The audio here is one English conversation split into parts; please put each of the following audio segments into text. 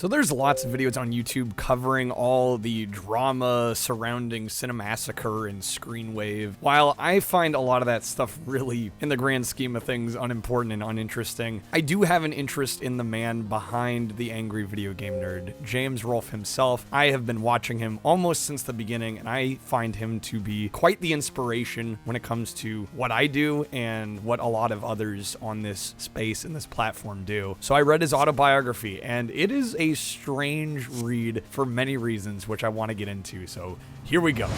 So there's lots of videos on YouTube covering all the drama surrounding Cinemassacre and Screenwave. While I find a lot of that stuff really, in the grand scheme of things, unimportant and uninteresting, I do have an interest in the man behind the angry video game nerd, James Rolfe himself. I have been watching him almost since the beginning, and I find him to be quite the inspiration when it comes to what I do and what a lot of others on this space and this platform do. So I read his autobiography, and it is a strange read for many reasons, which I want to get into. So here we go.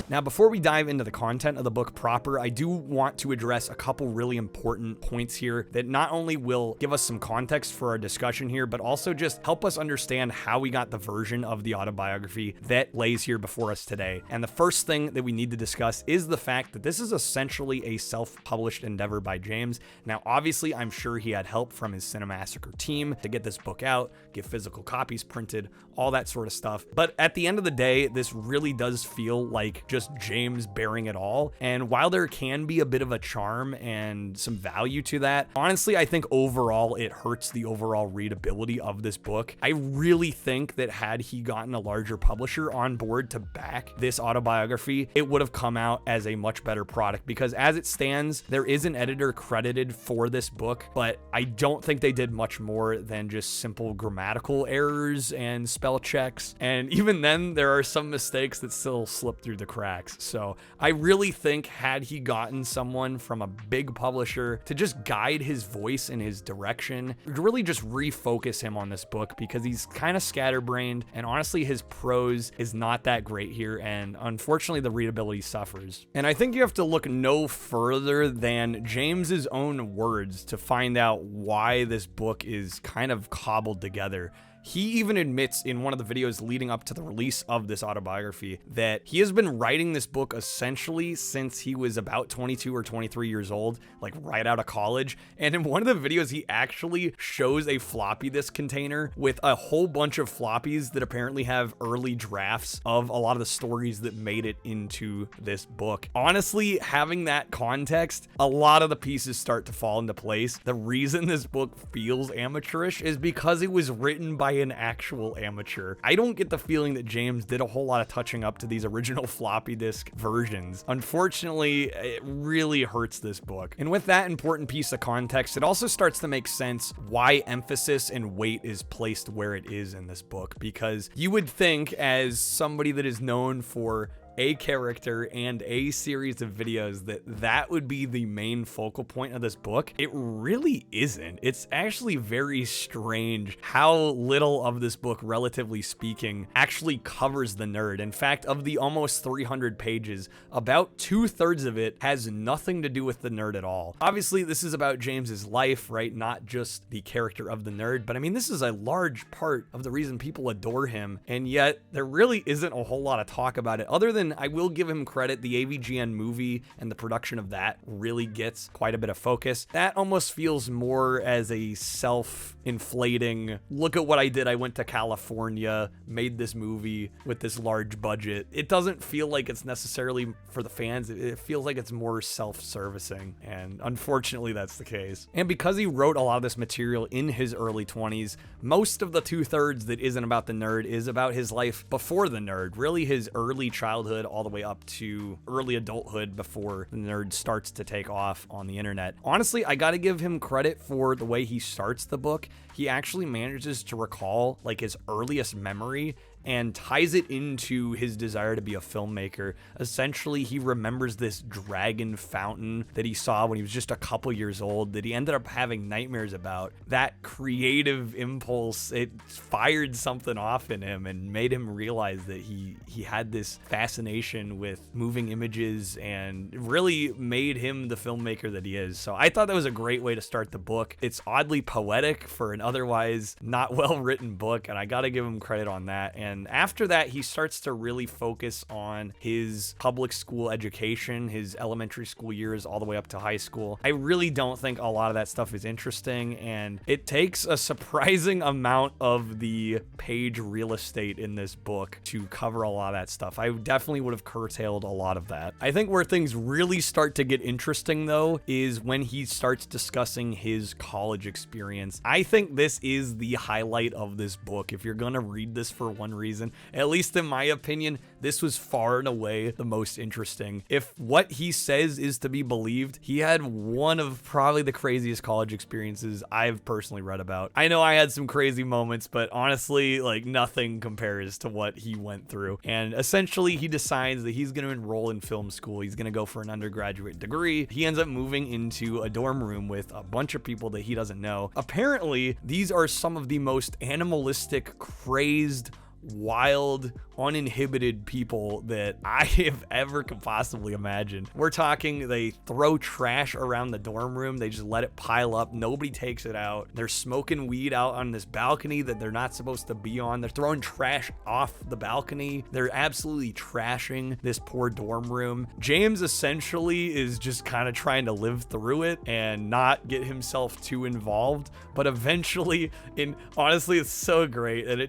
Now, before we dive into the content of the book proper, I do want to address a couple really important points here that not only will give us some context for our discussion here, but also just help us understand how we got the version of the autobiography that lays here before us today. And the first thing that we need to discuss is the fact that this is essentially a self-published endeavor by James. Now, obviously, I'm sure he had help from his Cinemassacre team to get this book out, get physical copies printed, all that sort of stuff. But at the end of the day, this really does feel like just James bearing it all. And while there can be a bit of a charm and some value to that, honestly, I think overall it hurts the overall readability of this book. I really think that had he gotten a larger publisher on board to back this autobiography, it would have come out as a much better product, because as it stands, there is an editor credited for this book, but I don't think they did much more than just simple grammatical errors and spell checks. And even then, there are some mistakes that still slip through the cracks. So I really think had he gotten someone from a big publisher to just guide his voice and his direction, really just refocus him on this book, because he's kind of scatterbrained, and honestly his prose is not that great here, and unfortunately the readability suffers. And I think you have to look no further than James's own words to find out why this book is kind of cobbled together. He even admits in one of the videos leading up to the release of this autobiography that he has been writing this book essentially since he was about 22 or 23 years old, like right out of college. And in one of the videos, he actually shows a floppy disk container with a whole bunch of floppies that apparently have early drafts of a lot of the stories that made it into this book. Honestly, having that context, a lot of the pieces start to fall into place. The reason this book feels amateurish is because it was written by an actual amateur. I don't get the feeling that James did a whole lot of touching up to these original floppy disk versions. Unfortunately, it really hurts this book. And with that important piece of context, it also starts to make sense why emphasis and weight is placed where it is in this book, because you would think, as somebody that is known for a character and a series of videos, that would be the main focal point of this book. It really isn't. It's actually very strange how little of this book, relatively speaking, actually covers the nerd. In fact, of the almost 300 pages, about 2/3 of it has nothing to do with the nerd at all. Obviously, this is about James's life, right? Not just the character of the nerd, but I mean, this is a large part of the reason people adore him, and yet there really isn't a whole lot of talk about it, other than I will give him credit, the AVGN movie and the production of that really gets quite a bit of focus. That almost feels more as a self-inflating, look at what I did, I went to California, made this movie with this large budget. It doesn't feel like it's necessarily for the fans. It feels like it's more self-servicing, and unfortunately that's the case. And because he wrote a lot of this material in his early 20s, most of the 2/3 that isn't about the nerd is about his life before the nerd, really his early childhood all the way up to early adulthood before the nerd starts to take off on the internet. Honestly, I gotta give him credit for the way he starts the book. He actually manages to recall like his earliest memory and ties it into his desire to be a filmmaker. Essentially, he remembers this dragon fountain that he saw when he was just a couple years old that he ended up having nightmares about. That creative impulse, it fired something off in him and made him realize that he had this fascination with moving images, and really made him the filmmaker that he is. So I thought that was a great way to start the book. It's oddly poetic for an otherwise not well-written book, and I gotta give him credit on that. And And after that, he starts to really focus on his public school education, his elementary school years all the way up to high school. I really don't think a lot of that stuff is interesting, and it takes a surprising amount of the page real estate in this book to cover a lot of that stuff. I definitely would have curtailed a lot of that. I think where things really start to get interesting, though, is when he starts discussing his college experience. I think this is the highlight of this book. If you're gonna read this for one reason, at least in my opinion, this was far and away the most interesting. If what he says is to be believed, he had one of probably the craziest college experiences I've personally read about. I know I had some crazy moments, but honestly, like, nothing compares to what he went through. And essentially, he decides that he's going to enroll in film school. He's going to go for an undergraduate degree. He ends up moving into a dorm room with a bunch of people that he doesn't know. Apparently, these are some of the most animalistic, crazed, wild, uninhibited people that I have ever could possibly imagine. We're talking, they throw trash around the dorm room. They just let it pile up. Nobody takes it out. They're smoking weed out on this balcony that they're not supposed to be on. They're throwing trash off the balcony. They're absolutely trashing this poor dorm room. James essentially is just kind of trying to live through it and not get himself too involved. But eventually, honestly, it's so great. And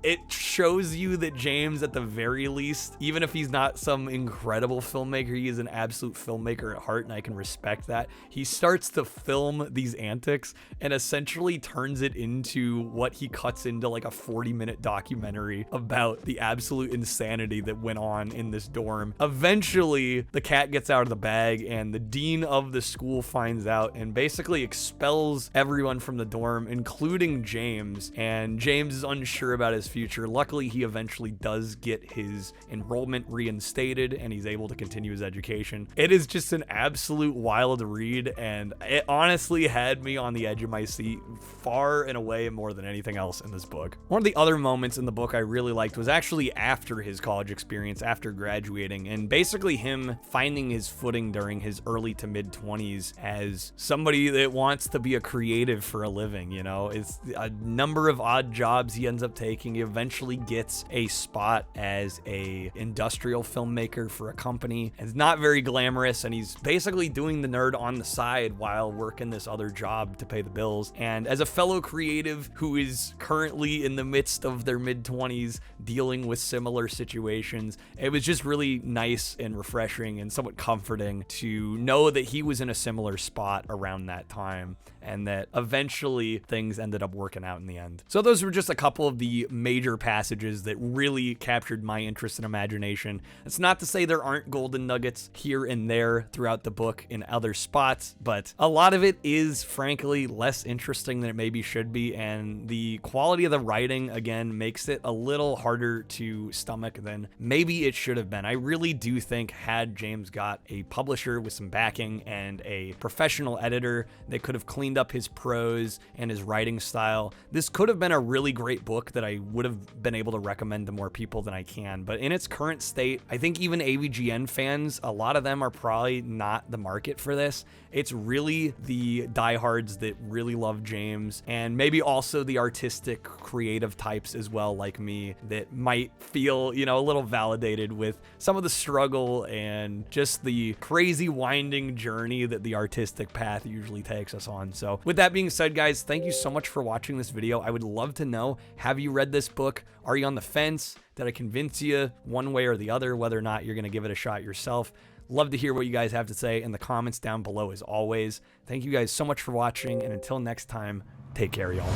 it shows you that James, at the very least, even if he's not some incredible filmmaker, he is an absolute filmmaker at heart, and I can respect that. He starts to film these antics and essentially turns it into what he cuts into like a 40-minute documentary about the absolute insanity that went on in this dorm. Eventually, the cat gets out of the bag, and the dean of the school finds out and basically expels everyone from the dorm, including James. And James is unsure about his future. Luckily, he eventually does get his enrollment reinstated and he's able to continue his education. It is just an absolute wild read, and it honestly had me on the edge of my seat far and away more than anything else in this book. One of the other moments in the book I really liked was actually after his college experience, after graduating, and basically him finding his footing during his early to mid 20s as somebody that wants to be a creative for a living. You know, it's a number of odd jobs he ends up taking. He eventually gets a spot as a industrial filmmaker for a company. It's not very glamorous, and he's basically doing the nerd on the side while working this other job to pay the bills. And as a fellow creative who is currently in the midst of their mid-20s dealing with similar situations, it was just really nice and refreshing and somewhat comforting to know that he was in a similar spot around that time, and that eventually things ended up working out in the end. So those were just a couple of the major passages that really captured my interest and imagination. It's not to say there aren't golden nuggets here and there throughout the book in other spots, but a lot of it is frankly less interesting than it maybe should be, and the quality of the writing, again, makes it a little harder to stomach than maybe it should have been. I really do think had James got a publisher with some backing and a professional editor that could have cleaned up his prose and his writing style, this could have been a really great book that I would have been able to recommend to more people than I can. But in its current state, I think even AVGN fans, a lot of them are probably not the market for this. It's really the diehards that really love James, and maybe also the artistic, creative types as well, like me, that might feel, you know, a little validated with some of the struggle and just the crazy winding journey that the artistic path usually takes us on. So with that being said, guys, thank you so much for watching this video. I would love to know, have you read this book? Are you on the fence? Did I convince you one way or the other whether or not you're going to give it a shot yourself? Love to hear what you guys have to say in the comments down below as always. Thank you guys so much for watching, and until next time, take care, y'all.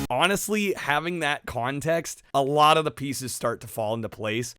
Honestly, having that context, a lot of the pieces start to fall into place.